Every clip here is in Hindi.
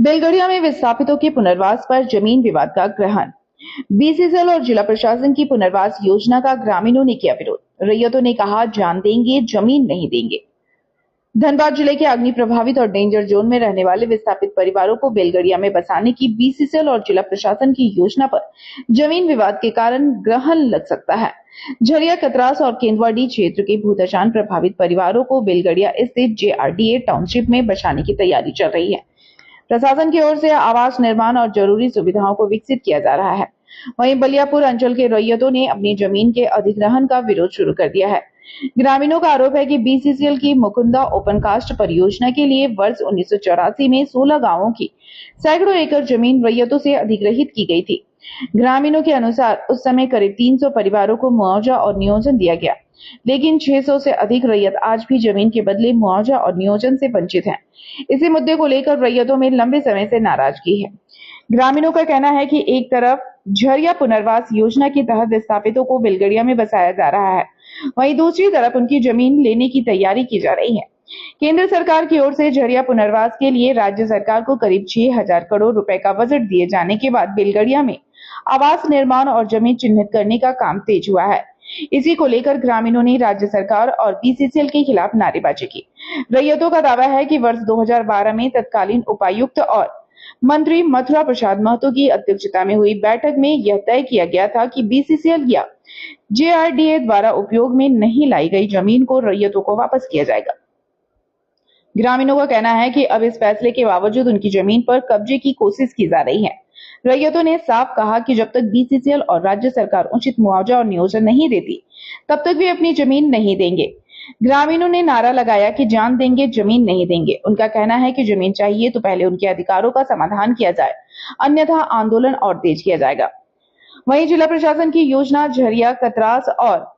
बेलगढ़िया में विस्थापितों के पुनर्वास पर जमीन विवाद का ग्रहण। बीसीसीएल और जिला प्रशासन की पुनर्वास योजना का ग्रामीणों ने किया विरोध। रैयतों ने कहा, जान देंगे, जमीन नहीं देंगे। धनबाद जिले के अग्नि प्रभावित और डेंजर जोन में रहने वाले विस्थापित परिवारों को बेलगढ़िया में बसाने की बीसीसीएल और जिला प्रशासन की योजना पर जमीन विवाद के कारण ग्रहण लग सकता है। झरिया, कतरास और केंदुआडीह क्षेत्र के भूदशान प्रभावित परिवारों को बेलगढ़िया स्थित जेआरडीए टाउनशिप में बसाने की तैयारी चल रही है। प्रशासन की ओर से आवास निर्माण और जरूरी सुविधाओं को विकसित किया जा रहा है। वहीं बलियापुर अंचल के रैयतों ने अपनी जमीन के अधिग्रहण का विरोध शुरू कर दिया है। ग्रामीणों का आरोप है कि बीसीसीएल की मुकुंदा ओपनकास्ट परियोजना के लिए वर्ष 1984 में 16 गांवों की सैकड़ों एकड़ जमीन रैयतों से अधिग्रहित की गई थी। ग्रामीणों के अनुसार उस समय करीब 300 परिवारों को मुआवजा और नियोजन दिया गया, लेकिन 600 से अधिक रैयत आज भी जमीन के बदले मुआवजा और नियोजन से वंचित हैं। इसी मुद्दे को लेकर रैयतों में लंबे समय से नाराजगी है। ग्रामीणों का कहना है कि एक तरफ झरिया पुनर्वास योजना के तहत विस्थापितों को बेलगढ़िया में बसाया जा रहा है, वहीं दूसरी तरफ उनकी जमीन लेने की तैयारी की जा रही है। केंद्र सरकार की ओर से झरिया पुनर्वास के लिए राज्य सरकार को करीब 6,000 करोड़ रुपए का बजट दिए जाने के बाद बेलगढ़िया में आवास निर्माण और जमीन चिन्हित करने का काम तेज हुआ है। इसी को लेकर ग्रामीणों ने राज्य सरकार और बीसीसीएल के खिलाफ नारेबाजी की। रैयतों का दावा है कि वर्ष 2012 में तत्कालीन उपायुक्त और मंत्री मथुरा प्रसाद महतो की अध्यक्षता में हुई बैठक में यह तय किया गया था कि बीसीसीएल या जेआरडीए द्वारा उपयोग में नहीं लाई गई जमीन को रैयतों को वापस किया जाएगा। ग्रामीणों का कहना है कि अब इस फैसले के बावजूद उनकी जमीन पर कब्जे की कोशिश की जा रही है। रैयतों ने साफ कहा कि जब तक बीसीसीएल और राज्य सरकार उचित मुआवजा और नियोजन नहीं देती, तब तक वे अपनी जमीन नहीं देंगे। ग्रामीणों ने नारा लगाया कि जान देंगे, जमीन नहीं देंगे। उनका कहना है कि जमीन चाहिए तो पहले उनके अधिकारों का समाधान किया जाए, अन्यथा आंदोलन और तेज किया जाएगा। वहीं जिला प्रशासन की योजना झरिया, कतरास और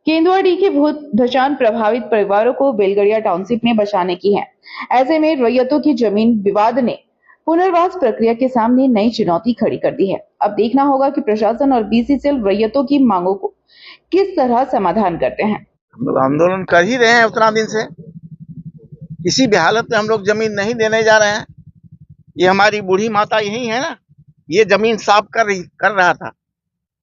केंदुआडीह के भूदशान प्रभावित परिवारों को बेलगढ़िया टाउनशिप में बसाने की है। ऐसे में रैयतों की जमीन विवाद ने पुनर्वास प्रक्रिया के सामने नई चुनौती खड़ी कर दी है। अब देखना होगा कि प्रशासन और बीसीसीएल रैयतों की मांगों को किस तरह समाधान करते हैं। हम लोग आंदोलन कर ही रहे हैं उतना दिन से। किसी भी हालत में हम लोग जमीन नहीं देने जा रहे हैं। ये हमारी बूढ़ी माता यही है ना, ये जमीन साफ कर रहा था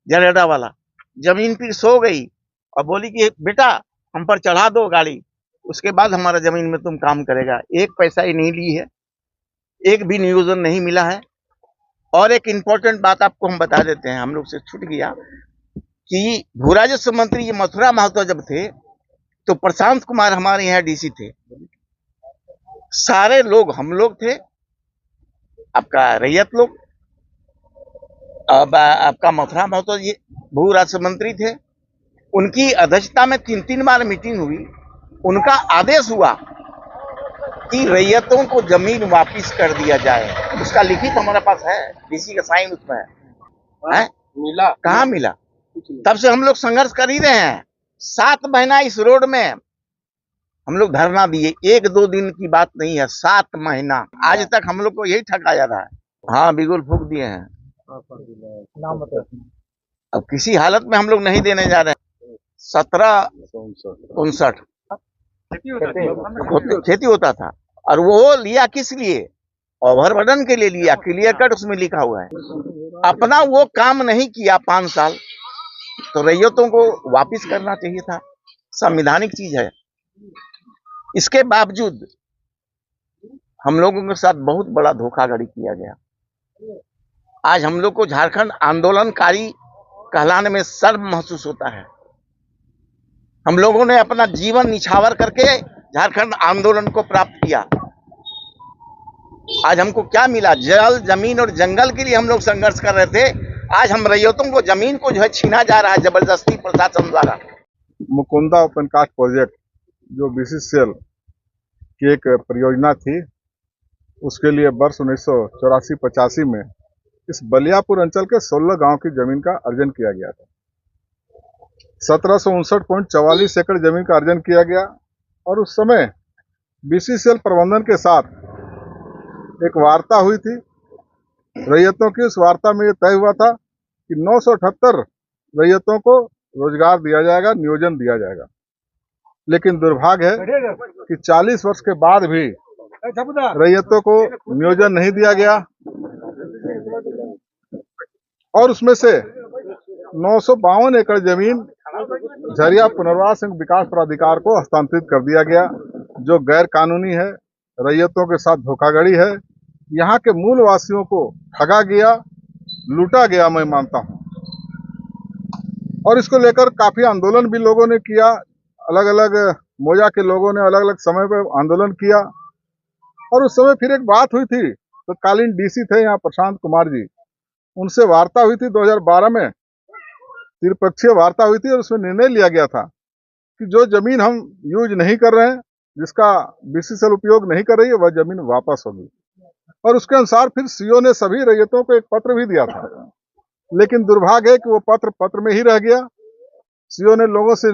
जरेडा वाला, जमीन फिर सो गई और बोली कि बेटा हम पर चढ़ा दो गाड़ी, उसके बाद हमारा जमीन में तुम काम करेगा। एक पैसा ही नहीं ली है, एक भी नियोजन नहीं मिला है। और एक इम्पोर्टेंट बात आपको हम बता देते हैं, हम लोग से छूट गया कि भू राजस्व मंत्री ये मथुरा महतो जब थे तो प्रशांत कुमार हमारे यहाँ डीसी थे। सारे लोग हम लोग थे, आपका रैयत लोग, अब आपका मथुरा महतो ये भू राजस्व मंत्री थे। उनकी अध्यक्षता में 3 बार मीटिंग हुई। उनका आदेश हुआ कि रैयतों को जमीन वापस कर दिया जाए। उसका लिखित हमारे पास है, डीसी का साइन उसमें है। मिला कहाँ मिला? तब से हम लोग संघर्ष कर ही रहे हैं। 7 महीना इस रोड में हम लोग धरना दिए, 1-2 दिन की बात नहीं है, 7 महीना। आज तक हम लोग को यही ठगा जा रहा है। हाँ, बिगुल फूक दिए हैं। अब किसी हालत में हम लोग नहीं देने जा रहे हैं। 1759 खेती होता था, और वो लिया किस लिए? ओवरबर्डन के लिए लिया। क्लियर कट उसमें लिखा हुआ है। अपना वो काम नहीं किया 5 साल, तो रैयतों को वापस करना चाहिए था। संवैधानिक चीज है। इसके बावजूद हम लोगों के साथ बहुत बड़ा धोखाधड़ी किया गया। आज हम लोग को झारखंड आंदोलनकारी कहलाने में शर्म महसूस होता है। हम लोगों ने अपना जीवन निछावर करके झारखंड आंदोलन को प्राप्त किया। आज हमको क्या मिला? जल, जमीन और जंगल के लिए हम लोग संघर्ष कर रहे थे। आज हम रैयतों को जमीन को जो है छीना जा रहा है जबरदस्ती प्रशासन द्वारा। मुकुंदा ओपनकास्ट प्रोजेक्ट जो बीसीसीएल की एक परियोजना थी, उसके लिए वर्ष 1984-85 में इस बलियापुर अंचल के 16 गांव की जमीन का अर्जन किया गया था। 1759.44 एकड़ जमीन का अर्जन किया गया, और उस समय बीसीसीएल प्रबंधन के साथ एक वार्ता हुई थी रैयतों की। उस वार्ता में यह तय हुआ था कि 978 रैयतों को रोजगार दिया जाएगा, नियोजन दिया जाएगा। लेकिन दुर्भाग्य है कि 40 वर्ष के बाद भी रैयतों को नियोजन नहीं दिया गया और उसमें से 952 एकड़ जमीन झरिया पुनर्वास एवं विकास प्राधिकार को हस्तांतरित कर दिया गया, जो गैर कानूनी है, रैयतों के साथ धोखाधड़ी है, यहाँ के मूल वासियों को ठगा गया, लूटा गया, मैं मानता हूँ। और इसको लेकर काफी आंदोलन भी लोगों ने किया, अलग अलग मोजा के लोगों ने अलग अलग समय पर आंदोलन किया। और उस समय फिर एक बात हुई थी, तो कालीन डीसी थे यहाँ प्रशांत कुमार जी, उनसे वार्ता हुई थी 2012 में, त्रिपक्षीय वार्ता हुई थी और उसमें निर्णय लिया गया था कि जो जमीन हम यूज नहीं कर रहे हैं, जिसका बीसीसीएल उपयोग नहीं कर रही है, वह जमीन वापस होगी। और उसके अनुसार फिर सीओ ने सभी रैयतों को एक पत्र भी दिया था, लेकिन दुर्भाग्य है कि वो पत्र में ही रह गया। सीओ ने लोगों से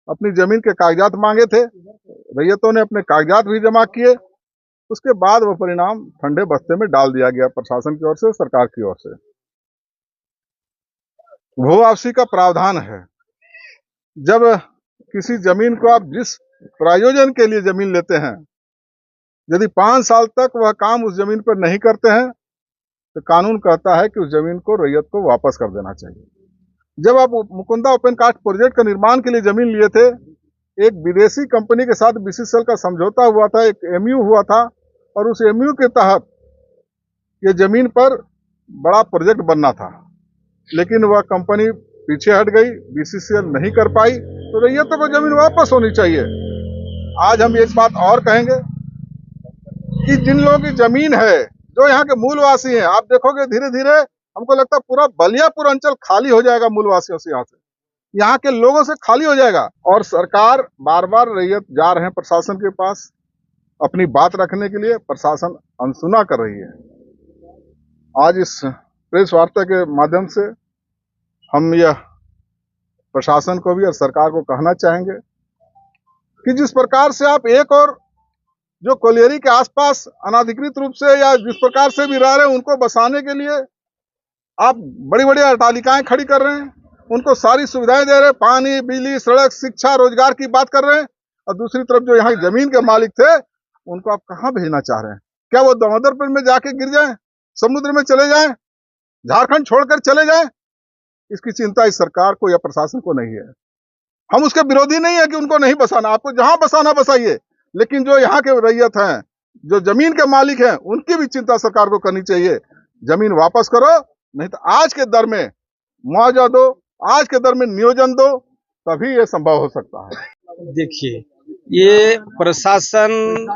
अपनी जमीन के कागजात मांगे थे, रैयतों ने अपने कागजात भी जमा किए, उसके बाद वो परिणाम ठंडे बस्ते में डाल दिया गया प्रशासन की ओर से, सरकार की ओर से। भू वापसी का प्रावधान है। जब किसी जमीन को आप जिस प्रयोजन के लिए जमीन लेते हैं, यदि 5 साल तक वह काम उस जमीन पर नहीं करते हैं, तो कानून कहता है कि उस जमीन को रैयत को वापस कर देना चाहिए। जब आप मुकुंदा ओपन कास्ट प्रोजेक्ट का निर्माण के लिए जमीन लिए थे, एक विदेशी कंपनी के साथ बीसीसीएल का समझौता हुआ था, एक एमयू हुआ था, और उस एमयू के तहत ये जमीन पर बड़ा प्रोजेक्ट बनना था, लेकिन वह कंपनी पीछे हट गई, बीसीसीएल नहीं कर पाई, तो रैयतों को जमीन वापस होनी चाहिए। आज हम एक बात और कहेंगे कि जिन लोगों की जमीन है, जो यहाँ के मूलवासी हैं, आप देखोगे धीरे धीरे हमको लगता है पूरा बलियापुर अंचल खाली हो जाएगा मूलवासियों से, यहाँ के लोगों से खाली हो जाएगा। और सरकार बार बार रैयत जा रहे हैं प्रशासन के पास अपनी बात रखने के लिए, प्रशासन अनसुना कर रही है। आज इस प्रेस वार्ता के माध्यम से हम यह प्रशासन को भी और सरकार को कहना चाहेंगे कि जिस प्रकार से आप एक और जो कोलियरी के आसपास अनाधिकृत रूप से या जिस प्रकार से भी रह रहे हैं, उनको बसाने के लिए आप बड़ी बड़ी अट्टालिकाएं खड़ी कर रहे हैं, उनको सारी सुविधाएं दे रहे हैं, पानी, बिजली, सड़क, शिक्षा, रोजगार की बात कर रहे हैं, और दूसरी तरफ जो यहाँ जमीन के मालिक थे, उनको आप कहाँ भेजना चाह रहे हैं? क्या वो दामोदरपुर में जाके गिर जाएं, समुद्र में चले जाएं, झारखंड छोड़कर चले जाएं? इसकी चिंता इस सरकार को या प्रशासन को नहीं है। हम उसके विरोधी नहीं है कि उनको नहीं बसाना, आपको जहां बसाना बसाइए, लेकिन जो यहाँ के रैयत हैं, जो जमीन के मालिक हैं, उनकी भी चिंता सरकार को करनी चाहिए। जमीन वापस करो, नहीं तो आज के दर में मुआवजा दो, आज के दर में नियोजन दो, तभी ये संभव हो सकता है। देखिए, ये प्रशासन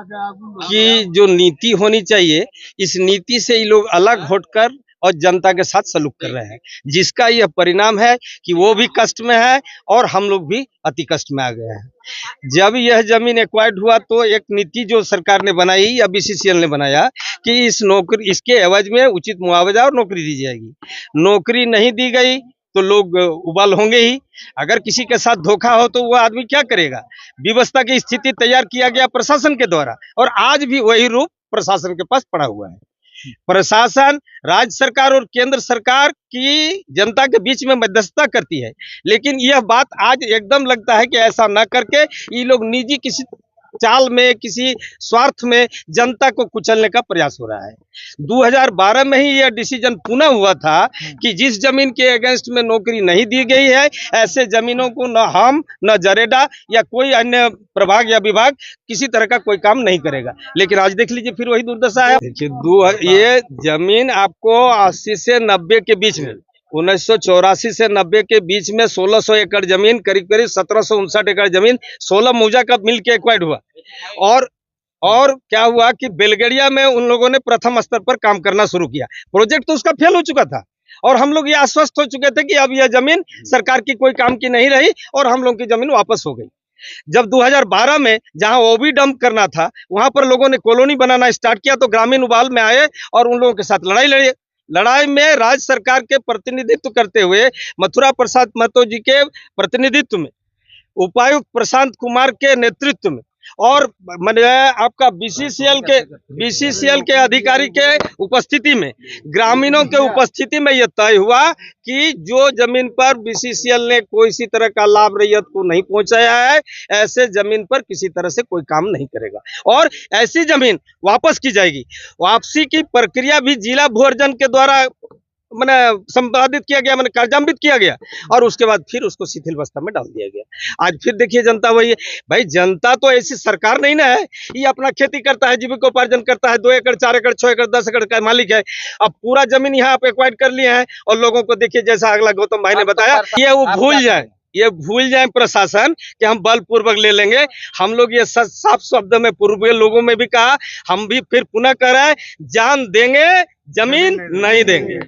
की जो नीति होनी चाहिए, इस नीति से ये लोग अलग हटकर और जनता के साथ सलूक कर रहे हैं, जिसका यह परिणाम है कि वो भी कष्ट में है और हम लोग भी अति कष्ट में आ गए हैं। जब यह जमीन एक्वायर्ड हुआ तो एक नीति जो सरकार ने बनाई या बीसीसीएल ने बनाया कि इसके एवज में उचित मुआवजा और नौकरी दी जाएगी। नौकरी नहीं दी गई तो लोग उबाल होंगे ही। अगर किसी के साथ धोखा हो तो वह आदमी क्या करेगा? व्यवस्था की स्थिति तैयार किया गया प्रशासन के द्वारा, और आज भी वही रूप प्रशासन के पास पड़ा हुआ है। प्रशासन राज्य सरकार और केंद्र सरकार की जनता के बीच में मध्यस्थता करती है, लेकिन यह बात आज एकदम लगता है कि ऐसा न करके ये लोग निजी किसी चाल में, किसी स्वार्थ में जनता को कुचलने का प्रयास हो रहा है। 2012 में ही यह डिसीजन पुनः हुआ था कि जिस जमीन के अगेंस्ट में नौकरी नहीं दी गई है, ऐसे जमीनों को न हम, न जरेडा या कोई अन्य प्रभाग या विभाग किसी तरह का कोई काम नहीं करेगा। लेकिन आज देख लीजिए फिर वही दुर्दशा है। देखिए, ये जमीन आपको 80 से 90 के बीच में, 1984 से 90 के बीच में 1600 एकड़ जमीन, करीब करीब 1759 एकड़ जमीन 16 मौजा का मिल के एक्वायर्ड हुआ। और क्या हुआ कि बेलगड़िया में उन लोगों ने प्रथम स्तर पर काम करना शुरू किया। प्रोजेक्ट तो उसका फेल हो चुका था और हम लोग ये आश्वस्त हो चुके थे कि अब यह जमीन सरकार की कोई काम की नहीं रही और हम लोग की जमीन वापस हो गई। जब 2012 में जहां ओबी डंप करना था, वहां पर लोगों ने कॉलोनी बनाना स्टार्ट किया तो ग्रामीण उबाल में आए और उन लोगों के साथ लड़ाई लड़ी। लड़ाई में राज्य सरकार के प्रतिनिधित्व करते हुए मथुरा प्रसाद महतो जी के प्रतिनिधित्व में, उपायुक्त प्रशांत कुमार के नेतृत्व में और मैंने आपका बीसीसीएल के अधिकारी के उपस्थिति में, ग्रामीणों के उपस्थिति में यह तय हुआ कि जो जमीन पर बीसीसीएल ने कोई इसी तरह का लाभ रैयत को नहीं पहुंचाया है, ऐसे जमीन पर किसी तरह से कोई काम नहीं करेगा और ऐसी जमीन वापस की जाएगी। वापसी की प्रक्रिया भी जिला भू अर्जन के द्वारा मैंने संपादित किया गया, मैंने कार्यान्वित किया गया और उसके बाद फिर उसको शिथिलावस्था में डाल दिया गया। आज फिर देखिए जनता वही है। भाई जनता तो ऐसी सरकार नहीं ना है, ये अपना खेती करता है, जीविकोपार्जन करता है, 2 एकड़ 4 एकड़ 6 एकड़ 10 एकड़ का मालिक है। अब पूरा जमीन यहाँ आप एक्वायर कर लिए हैं और लोगों को देखिए जैसा अगला गौतम भाई ने बताया, ये भूल जाए प्रशासन कि हम बलपूर्वक ले लेंगे। हम लोग ये साफ शब्द में पूर्व लोगों में भी कहा, हम भी फिर पुनः कह रहे हैं, जान देंगे जमीन नहीं देंगे।